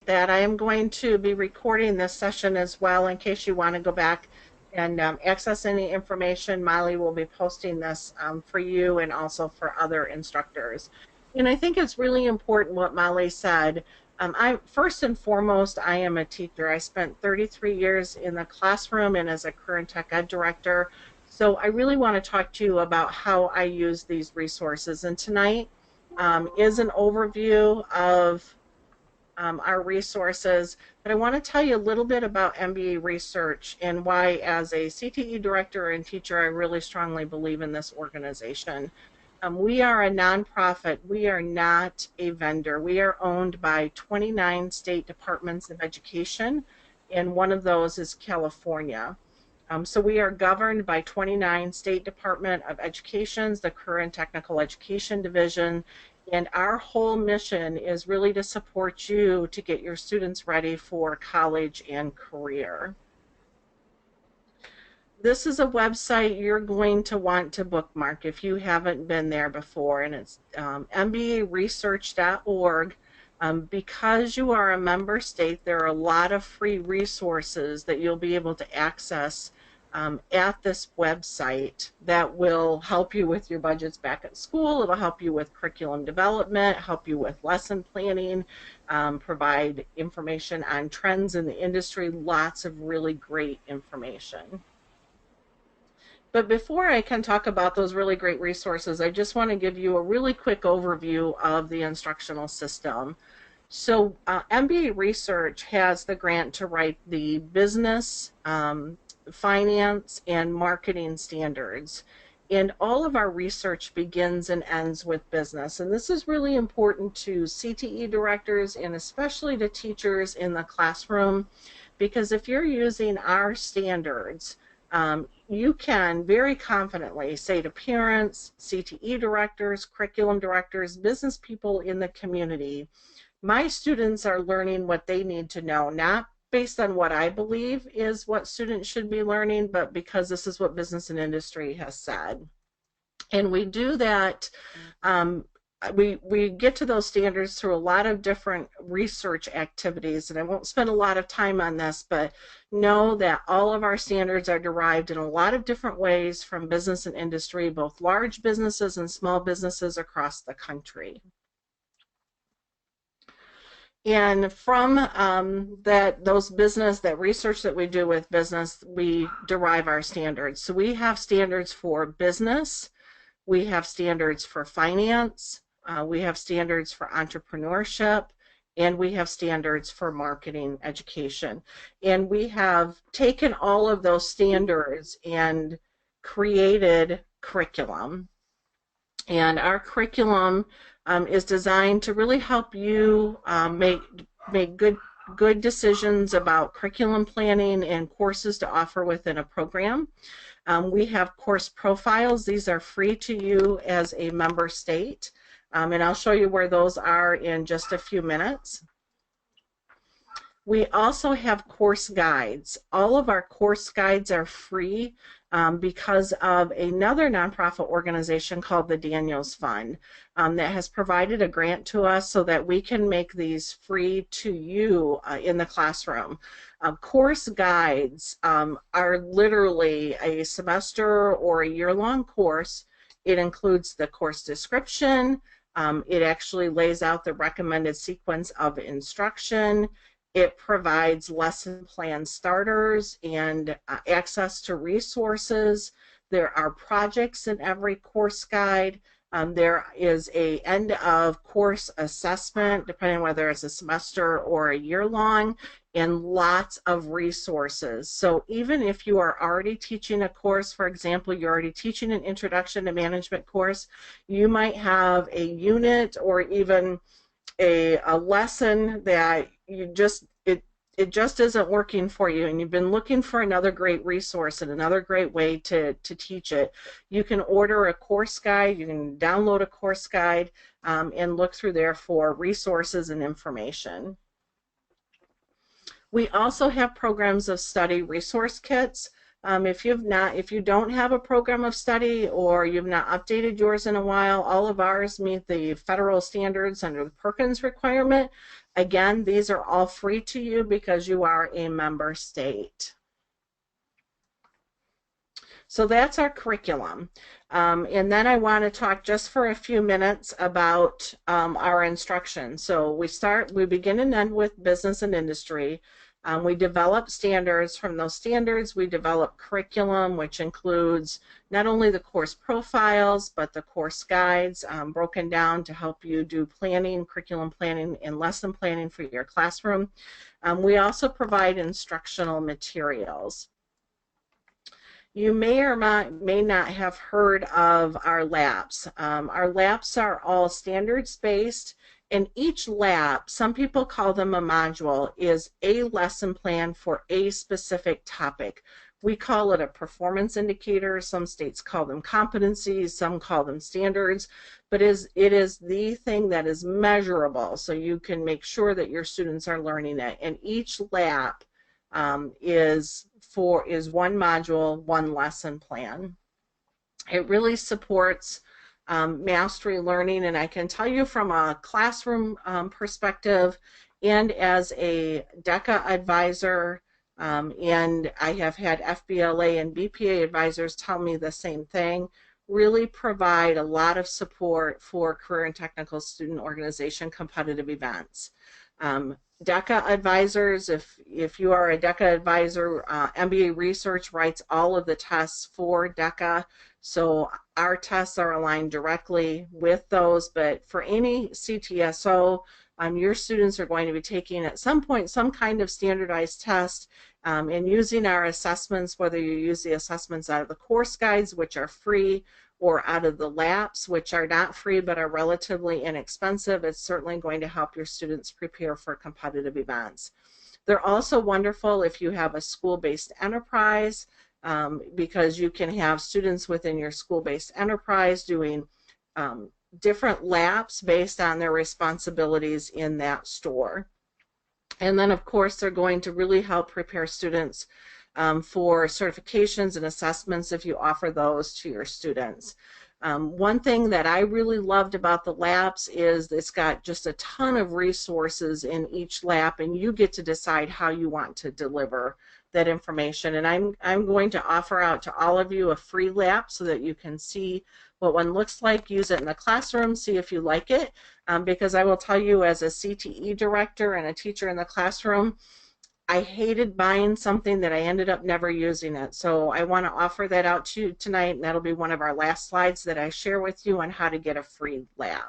that. I am going to be recording this session as well in case you want to go back and access any information. Molly will be posting this for you and also for other instructors. And I think it's really important what Molly said. First and foremost, I am a teacher. I spent 33 years in the classroom and as a career and tech ed director. So I really want to talk to you about how I use these resources. And tonight is an overview of our resources, but I want to tell you a little bit about MBA Research and why, as a CTE director and teacher, I really strongly believe in this organization. We are a nonprofit. We are not a vendor. We are owned by 29 state departments of education, and one of those is California. So we are governed by 29 state department of educations, the Career and Technical Education Division, and our whole mission is really to support you to get your students ready for college and career. This is a website you're going to want to bookmark if you haven't been there before, and it's mbaresearch.org. Because you are a member state, there are a lot of free resources that you'll be able to access at this website that will help you with your budgets back at school. It'll help you with curriculum development, help you with lesson planning, provide information on trends in the industry, lots of really great information. But before I can talk about those really great resources, I just want to give you a really quick overview of the instructional system. So MBA Research has the grant to write the business, finance, and marketing standards. And all of our research begins and ends with business. And this is really important to CTE directors and especially to teachers in the classroom, because if you're using our standards, you can very confidently say to parents, CTE directors, curriculum directors, business people in the community, my students are learning what they need to know, not based on what I believe is what students should be learning, but because this is what business and industry has said. And we do that, we get to those standards through a lot of different research activities, and I won't spend a lot of time on this, but know that all of our standards are derived in a lot of different ways from business and industry, both large businesses and small businesses across the country. And from that research that we do with business, we derive our standards. So we have standards for business, we have standards for finance, we have standards for entrepreneurship, and we have standards for marketing education. And we have taken all of those standards and created curriculum. And our curriculum is designed to really help you make good decisions about curriculum planning and courses to offer within a program. We have course profiles. These are free to you as a member state, and I'll show you where those are in just a few minutes. We also have course guides. All of our course guides are free because of another nonprofit organization called the Daniels Fund that has provided a grant to us so that we can make these free to you in the classroom. Course guides are literally a semester or a year-long course. It includes the course description. It actually lays out the recommended sequence of instruction. It provides lesson plan starters and access to resources. There are projects in every course guide. There is an end of course assessment, depending on whether it's a semester or a year long, and lots of resources. So even if you are already teaching a course, for example, you're already teaching an Introduction to Management course, you might have a unit or even a lesson that it just isn't working for you, and you've been looking for another great resource and another great way to teach it. You can order a course guide, you can download a course guide, and look through there for resources and information. We also have programs of study resource kits. If you don't have a program of study or you've not updated yours in a while, all of ours meet the federal standards under the Perkins requirement. Again, these are all free to you because you are a member state. So that's our curriculum. And then I want to talk just for a few minutes about our instruction. So we begin and end with business and industry. We develop standards. From those standards, we develop curriculum, which includes not only the course profiles, but the course guides broken down to help you do planning, curriculum planning, and lesson planning for your classroom. We also provide instructional materials. You may or may not have heard of our labs. Our labs are all standards-based, and each lab, some people call them a module, is a lesson plan for a specific topic. We call it a performance indicator. Some states call them competencies, some call them standards, but it is the thing that is measurable, so you can make sure that your students are learning it. And each lab is one module, one lesson plan. It really supports mastery learning, and I can tell you from a classroom perspective and as a DECA advisor, and I have had FBLA and BPA advisors tell me the same thing, really provide a lot of support for career and technical student organization competitive events. DECA advisors, if you are a DECA advisor, MBA Research writes all of the tests for DECA, so our tests are aligned directly with those. But for any CTSO, your students are going to be taking at some point some kind of standardized test and using our assessments, whether you use the assessments out of the course guides, which are free, or out of the labs, which are not free but are relatively inexpensive. It's certainly going to help your students prepare for competitive events. They're also wonderful if you have a school-based enterprise, because you can have students within your school-based enterprise doing different labs based on their responsibilities in that store. And then, of course, they're going to really help prepare students for certifications and assessments if you offer those to your students. One thing that I really loved about the labs is it's got just a ton of resources in each lab, and you get to decide how you want to deliver that information. And I'm going to offer out to all of you a free lab so that you can see what one looks like, use it in the classroom, see if you like it, because I will tell you, as a CTE director and a teacher in the classroom, I hated buying something that I ended up never using it. So I want to offer that out to you tonight, and that'll be one of our last slides that I share with you on how to get a free lab.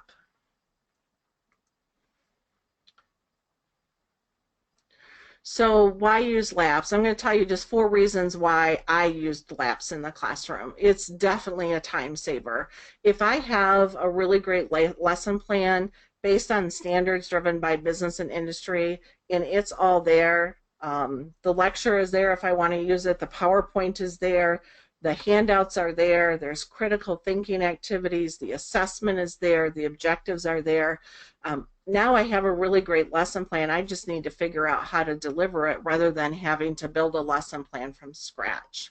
So why use labs? I'm going to tell you just 4 reasons why I used labs in the classroom. It's definitely a time saver. If I have a really great lesson plan based on standards driven by business and industry, and it's all there, the lecture is there if I want to use it, the PowerPoint is there, the handouts are there, there's critical thinking activities, the assessment is there, the objectives are there. Now I have a really great lesson plan. I just need to figure out how to deliver it rather than having to build a lesson plan from scratch.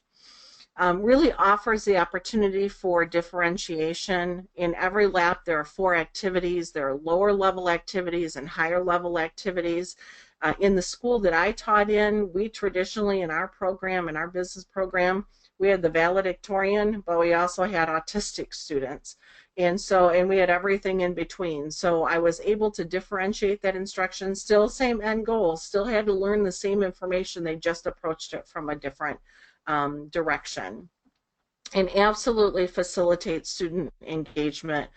Really offers the opportunity for differentiation. In every lab there are 4 activities. There are lower level activities and higher level activities. In the school that I taught in, we traditionally in our program, in our business program, we had the valedictorian, but we also had autistic students. And we had everything in between. So I was able to differentiate that instruction, still same end goal, still had to learn the same information, they just approached it from a different direction. And absolutely facilitates student engagement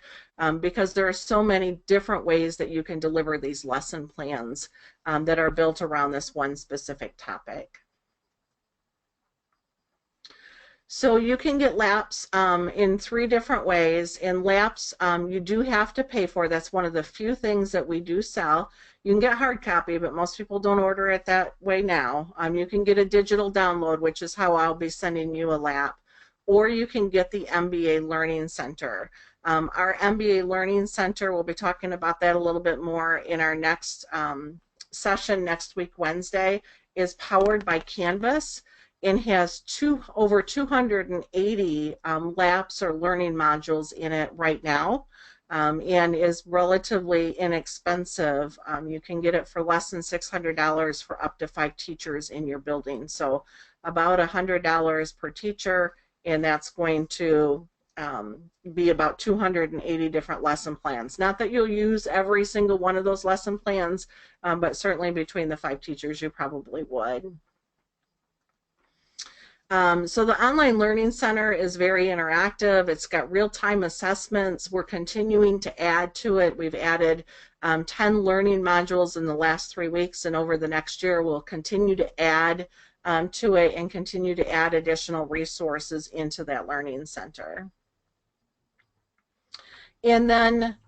because there are so many different ways that you can deliver these lesson plans that are built around this one specific topic. So you can get LAPs in 3 different ways. In LAPs, you do have to pay for. That's one of the few things that we do sell. You can get hard copy, but most people don't order it that way now. You can get a digital download, which is how I'll be sending you a LAP. Or you can get the MBA Learning Center. Our MBA Learning Center, we'll be talking about that a little bit more in our next session next week, Wednesday, is powered by Canvas and has over 280 labs or learning modules in it right now. and is relatively inexpensive. You can get it for less than $600 for up to 5 teachers in your building. So about $100 per teacher, and that's going to be about 280 different lesson plans. Not that you'll use every single one of those lesson plans, but certainly between the 5 teachers you probably would. So the Online Learning Center is very interactive. It's got real-time assessments. We're continuing to add to it. We've added 10 learning modules in the last 3 weeks, and over the next year we'll continue to add to it and continue to add additional resources into that learning center. And then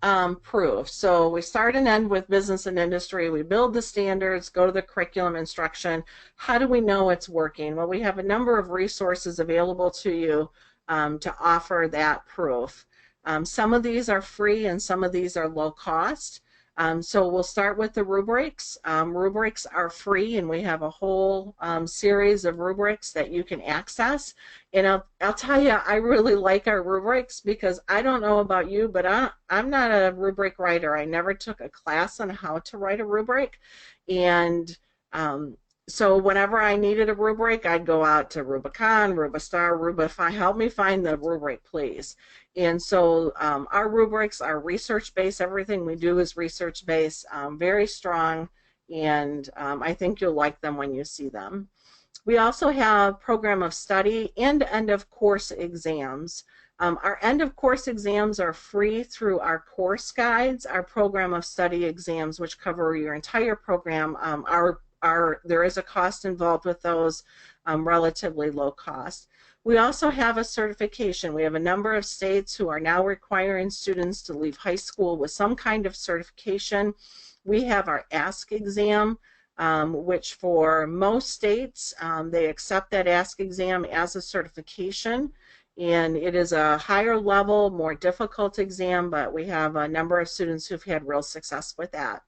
proof. So we start and end with business and industry. We build the standards, go to the curriculum instruction. How do we know it's working? Well, we have a number of resources available to you to offer that proof. Some of these are free and some of these are low cost. So we'll start with the rubrics. Rubrics are free, and we have a whole series of rubrics that you can access. And I'll tell you, I really like our rubrics because I don't know about you, but I'm not a rubric writer. I never took a class on how to write a rubric. And so whenever I needed a rubric, I'd go out to Rubicon, Rubistar, Rubify. Help me find the rubric, please. And so our rubrics are research-based. Everything we do is research-based, very strong, and I think you'll like them when you see them. We also have program of study and end-of-course exams. Our end-of-course exams are free through our course guides. Our program of study exams, which cover your entire program, there is a cost involved with those, relatively low cost. We also have a certification. We have a number of states who are now requiring students to leave high school with some kind of certification. We have our A.S.K exam, which for most states, they accept that A.S.K exam as a certification. And it is a higher level, more difficult exam, but we have a number of students who've had real success with that.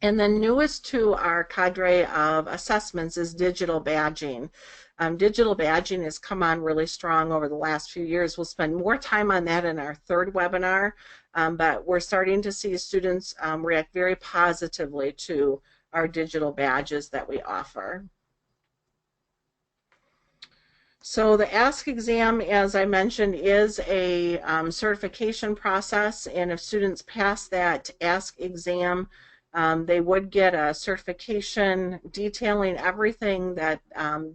And then newest to our cadre of assessments is digital badging. Digital badging has come on really strong over the last few years. We'll spend more time on that in our third webinar, but we're starting to see students react very positively to our digital badges that we offer. So the A.S.K exam, as I mentioned, is a certification process, and if students pass that A.S.K exam, they would get a certification detailing everything that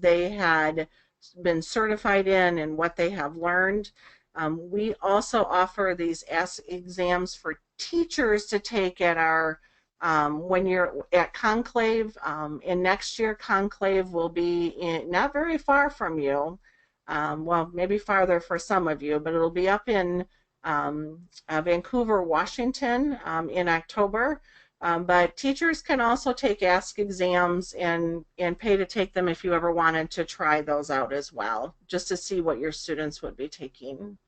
they had been certified in and what they have learned. We also offer these A.S.K exams for teachers to take at our, when you're at Conclave, and next year Conclave will be not very far from you, well, maybe farther for some of you, but it'll be up in Vancouver, Washington in October. But teachers can also take A.S.K exams and pay to take them if you ever wanted to try those out as well, just to see what your students would be taking.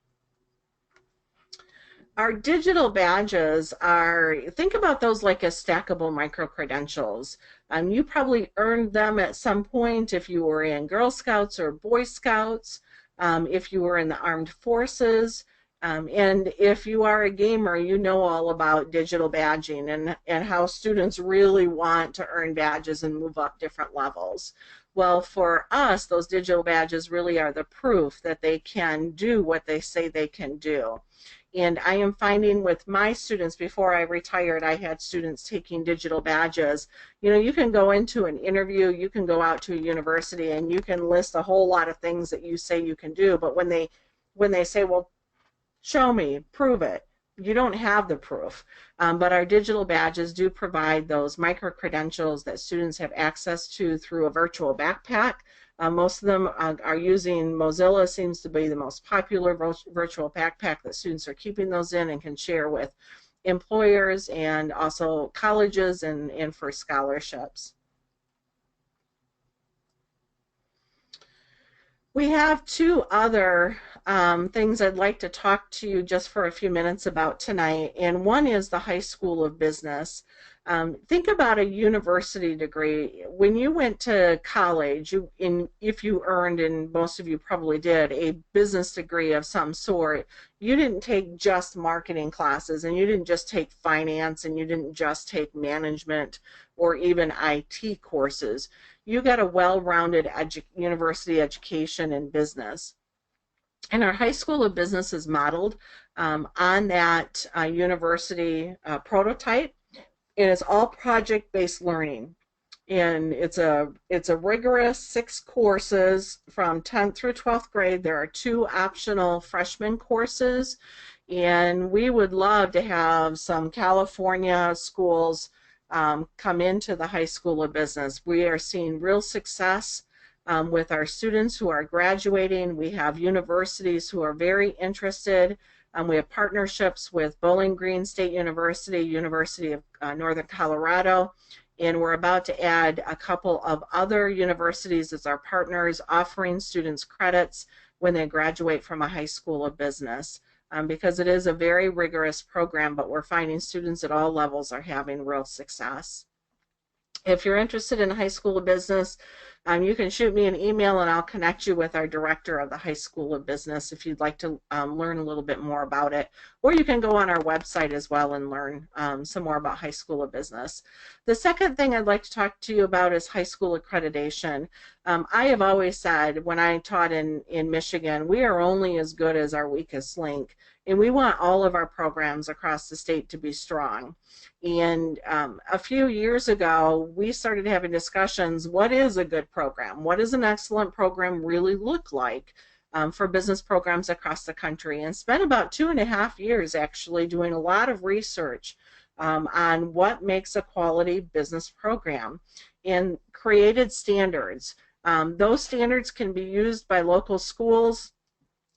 Our digital badges are, think about those like as stackable micro-credentials. You probably earned them at some point if you were in Girl Scouts or Boy Scouts, if you were in the armed forces. And if you are a gamer, you know all about digital badging and how students really want to earn badges and move up different levels. Well, for us, those digital badges really are the proof that they can do what they say they can do. And I am finding with my students, before I retired, I had students taking digital badges. You know, you can go into an interview, you can go out to a university, and you can list a whole lot of things that you say you can do. But when they say, well, show me, prove it, you don't have the proof. But our digital badges do provide those micro-credentials that students have access to through a virtual backpack. Most of them are using Mozilla, seems to be the most popular virtual backpack that students are keeping those in and can share with employers and also colleges and for scholarships. We have two other things I'd like to talk to you just for a few minutes about tonight, and one is the High School of Business. Think about a university degree. When you went to college, if you earned, and most of you probably did, a business degree of some sort, you didn't take just marketing classes, and you didn't just take finance, and you didn't just take management or even IT courses. You got a well-rounded university education in business. And our High School of Business is modeled on that university prototype. And it's all project-based learning, and it's a rigorous 6 courses from 10th through 12th grade. There are 2 optional freshman courses, and we would love to have some California schools come into the High School of Business. We are seeing real success with our students who are graduating. We have universities who are very interested. We have partnerships with Bowling Green State University, University of Northern Colorado, and we're about to add a couple of other universities as our partners, offering students credits when they graduate from a High School of Business, because it is a very rigorous program, but we're finding students at all levels are having real success. If you're interested in High School of Business, you can shoot me an email and I'll connect you with our director of the High School of Business if you'd like to learn a little bit more about it. Or you can go on our website as well and learn some more about High School of Business. The second thing I'd like to talk to you about is high school accreditation. I have always said, when I taught in Michigan, we are only as good as our weakest link, and we want all of our programs across the state to be strong. And a few years ago, we started having discussions, what is a good program? What does an excellent program really look like for business programs across the country? And spent about 2.5 years actually doing a lot of research on what makes a quality business program, and created standards. Those standards can be used by local schools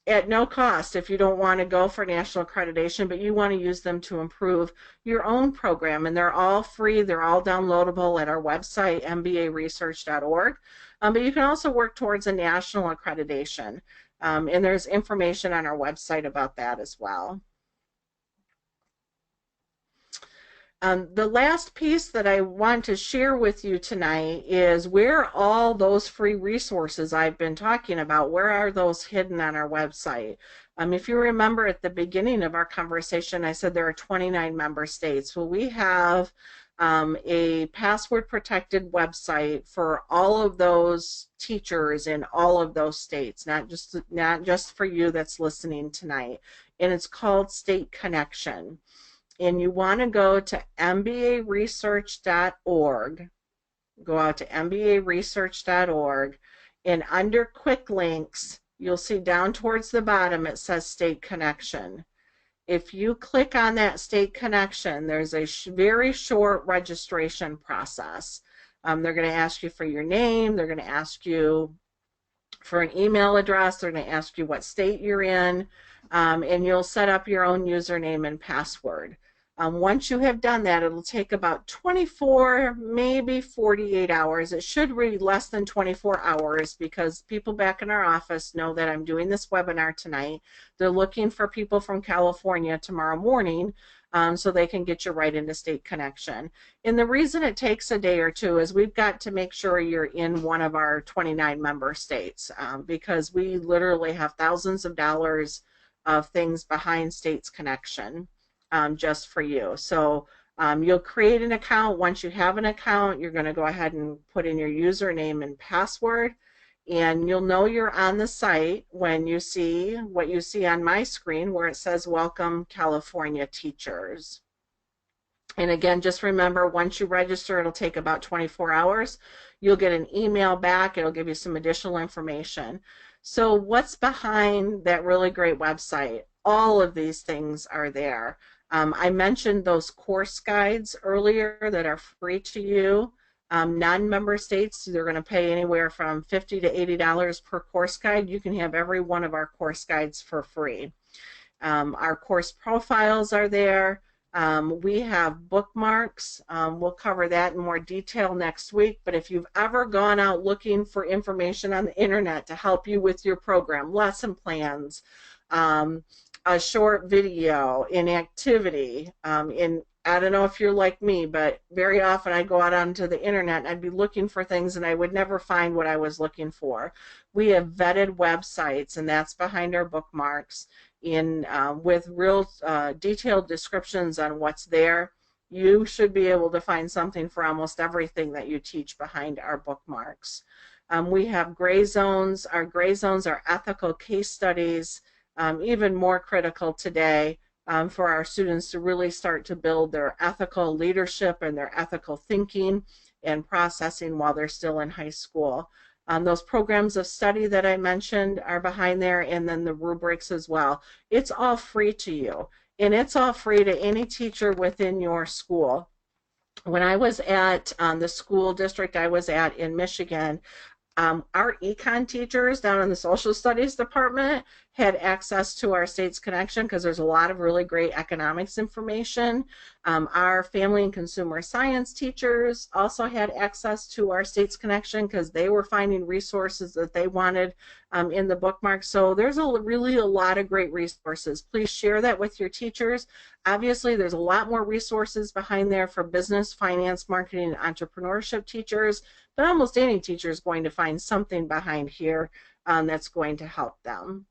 at no cost if you don't want to go for national accreditation, but you want to use them to improve your own program. And they're all free. They're all downloadable at our website, mbaresearch.org. But you can also work towards a national accreditation. And there's information on our website about that as well. The last piece that I want to share with you tonight is where all those free resources I've been talking about, where are those hidden on our website? If you remember at the beginning of our conversation, I said there are 29 member states. Well, we have a password protected website for all of those teachers in all of those states, not just for you that's listening tonight. And it's called State Connection. And you want to go to mbaresearch.org. Go out to mbaresearch.org, and under quick links, you'll see down towards the bottom it says State Connection. If you click on that State Connection, there's a very short registration process. They're going to ask you for your name. They're going to ask you for an email address. They're going to ask you what state you're in, and you'll set up your own username and password. Once you have done that, it'll take about 24, maybe 48 hours. It should be less than 24 hours because people back in our office know that I'm doing this webinar tonight. They're looking for people from California tomorrow morning so they can get you right into State Connection. And the reason it takes a day or two is we've got to make sure you're in one of our 29 member states because we literally have thousands of dollars of things behind State's Connection. Just for you. So you'll create an account. Once you have an account, you're going to go ahead and put in your username and password, and you'll know you're on the site when you see what you see on my screen where it says Welcome California Teachers. And again, just remember, once you register, it'll take about 24 hours. You'll get an email back. It'll give you some additional information. So what's behind that really great website? All of these things are there. I mentioned those course guides earlier that are free to you. Non-member states, they're going to pay anywhere from $50 to $80 per course guide. You can have every one of our course guides for free. Our course profiles are there. We have bookmarks. We'll cover that in more detail next week, but if you've ever gone out looking for information on the internet to help you with your program, lesson plans, a short video, in activity, in I don't know if you're like me, but very often I go out onto the internet and I'd be looking for things and I would never find what I was looking for. We have vetted websites, and that's behind our bookmarks, with real detailed descriptions on what's there. You should be able to find something for almost everything that you teach behind our bookmarks. We have gray zones. Our gray zones are ethical case studies, even more critical today, for our students to really start to build their ethical leadership and their ethical thinking and processing while they're still in high school. Those programs of study that I mentioned are behind there, and then the rubrics as well. It's all free to you, and it's all free to any teacher within your school. When I was at the school district I was at in Michigan, our econ teachers down in the social studies department had access to our States Connection because there's a lot of really great economics information. Our family and consumer science teachers also had access to our States Connection because they were finding resources that they wanted in the bookmark. So there's really a lot of great resources. Please share that with your teachers. Obviously, there's a lot more resources behind there for business, finance, marketing, and entrepreneurship teachers, but almost any teacher is going to find something behind here that's going to help them.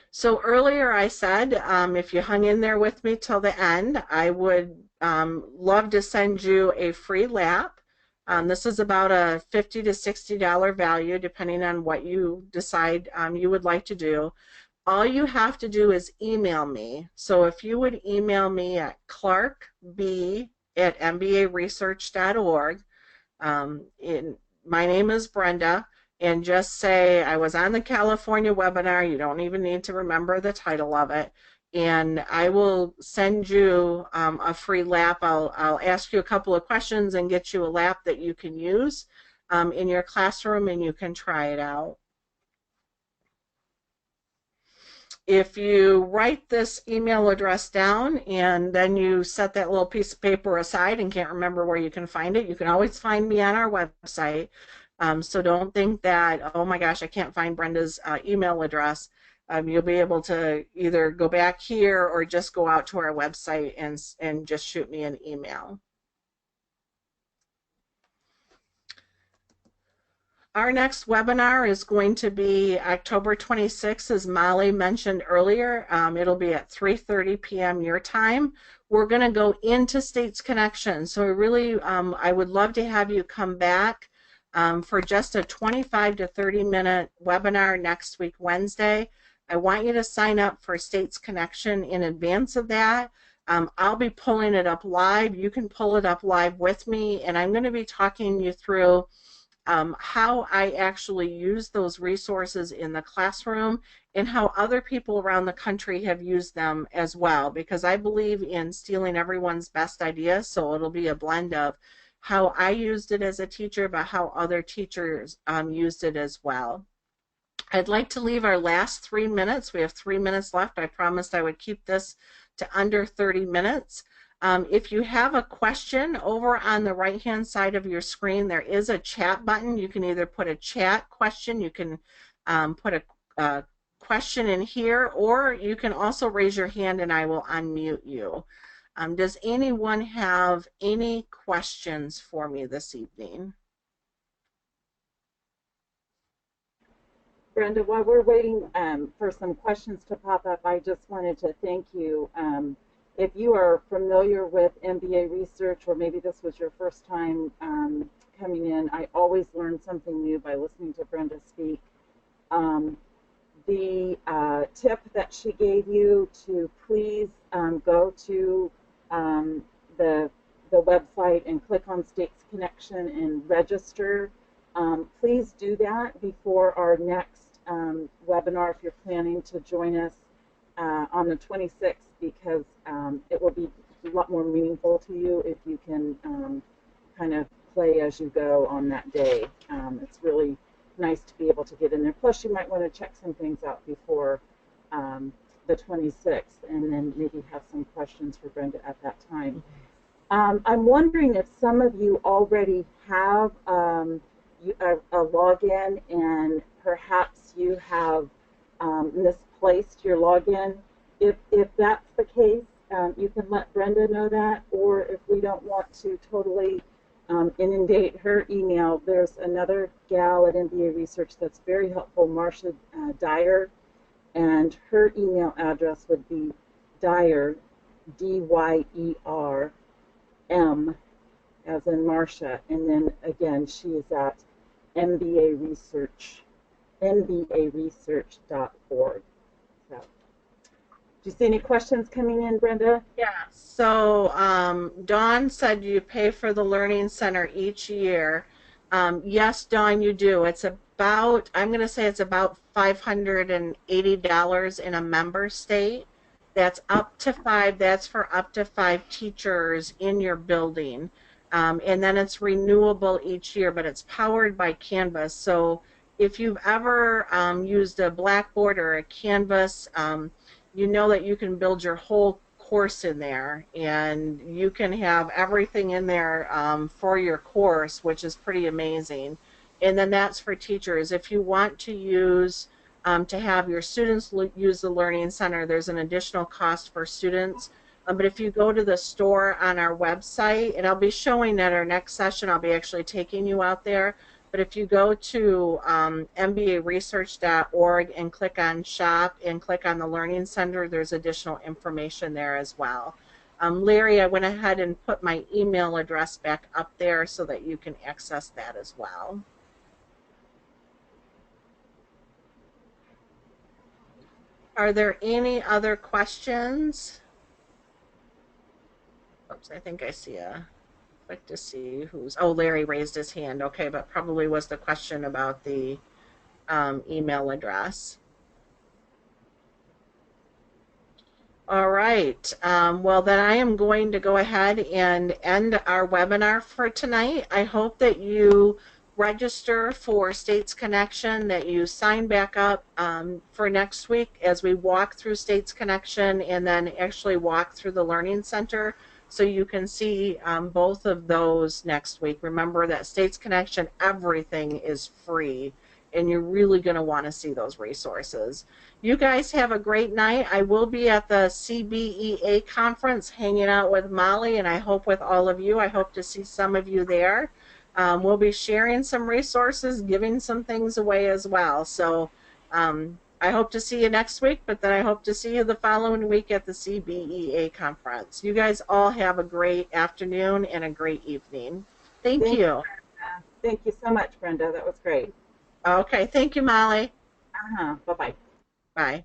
So earlier I said, if you hung in there with me till the end, I would love to send you a free lap. This is about a $50 to $60 value, depending on what you decide you would like to do. All you have to do is email me. So if you would email me at clarkb@mbaresearch.org. My name is Brenda, and just say I was on the California webinar. You don't even need to remember the title of it, and I will send you a free lap. I'll ask you a couple of questions and get you a lap that you can use in your classroom, and you can try it out. If you write this email address down and then you set that little piece of paper aside and can't remember where you can find it, you can always find me on our website. So don't think that, oh my gosh, I can't find Brenda's email address. You'll be able to either go back here or just go out to our website and just shoot me an email. Our next webinar is going to be October 26th, as Molly mentioned earlier. It'll be at 3:30 p.m. your time. We're going to go into States Connection. So really, I would love to have you come back for just a 25 to 30-minute webinar next week, Wednesday. I want you to sign up for States Connection in advance of that. I'll be pulling it up live. You can pull it up live with me, and I'm going to be talking you through how I actually use those resources in the classroom and how other people around the country have used them as well, because I believe in stealing everyone's best ideas. So it'll be a blend of how I used it as a teacher, but how other teachers used it as well. I'd like to leave our last 3 minutes. We have 3 minutes left. I promised I would keep this to under 30 minutes. If you have a question, over on the right-hand side of your screen, there is a chat button. You can either put a chat question, you can put a question in here, or you can also raise your hand and I will unmute you. Does anyone have any questions for me this evening? Brenda, while we're waiting for some questions to pop up, I just wanted to thank you. If you are familiar with MBA Research, or maybe this was your first time coming in, I always learn something new by listening to Brenda speak. The tip that she gave you to please go to the website and click on States Connection and register. Please do that before our next webinar if you're planning to join us on the 26th, because it will be a lot more meaningful to you if you can kind of play as you go on that day. It's really nice to be able to get in there. Plus, you might want to check some things out before the 26th, and then maybe have some questions for Brenda at that time. I'm wondering if some of you already have a login, and perhaps you have misplaced your login. If that's the case, you can let Brenda know that, or if we don't want to totally inundate her email, there's another gal at MBA Research that's very helpful, Marcia Dyer, and her email address would be Dyer, DYERM, as in Marcia, and then again, she is at MBA Research, mbaresearch.org. So, do you see any questions coming in, Brenda? Yeah. So Dawn said you pay for the Learning Center each year. Yes, Dawn, you do. It's about, I'm going to say it's about $580 in a member state. That's up to five. That's for up to five teachers in your building. And then it's renewable each year, but it's powered by Canvas. So if you've ever used a Blackboard or a Canvas, you know that you can build your whole course in there, and you can have everything in there for your course, which is pretty amazing. And then that's for teachers. If you want to use to have your students use the Learning Center, there's an additional cost for students. But if you go to the store on our website, and I'll be showing at our next session, I'll be actually taking you out there. But if you go to mbaresearch.org and click on shop and click on the Learning Center, there's additional information there as well. Larry, I went ahead and put my email address back up there so that you can access that as well. Are there any other questions? Oops, I think I see a, click to see who's, oh, Larry raised his hand. Okay, but probably was the question about the email address. All right. Well, then I am going to go ahead and end our webinar for tonight. I hope that you register for States Connection, that you sign back up for next week as we walk through States Connection and then actually walk through the Learning Center so you can see both of those next week. Remember that States Connection, everything is free, and you're really going to want to see those resources. You guys have a great night. I will be at the CBEA conference hanging out with Molly, and I hope with all of you. I hope to see some of you there. We'll be sharing some resources, giving some things away as well. So I hope to see you next week, but then I hope to see you the following week at the CBEA conference. You guys all have a great afternoon and a great evening. Thank Thank you, you. Brenda. Thank you so much, Brenda. That was great. Okay, thank you, Molly. Bye bye. Bye.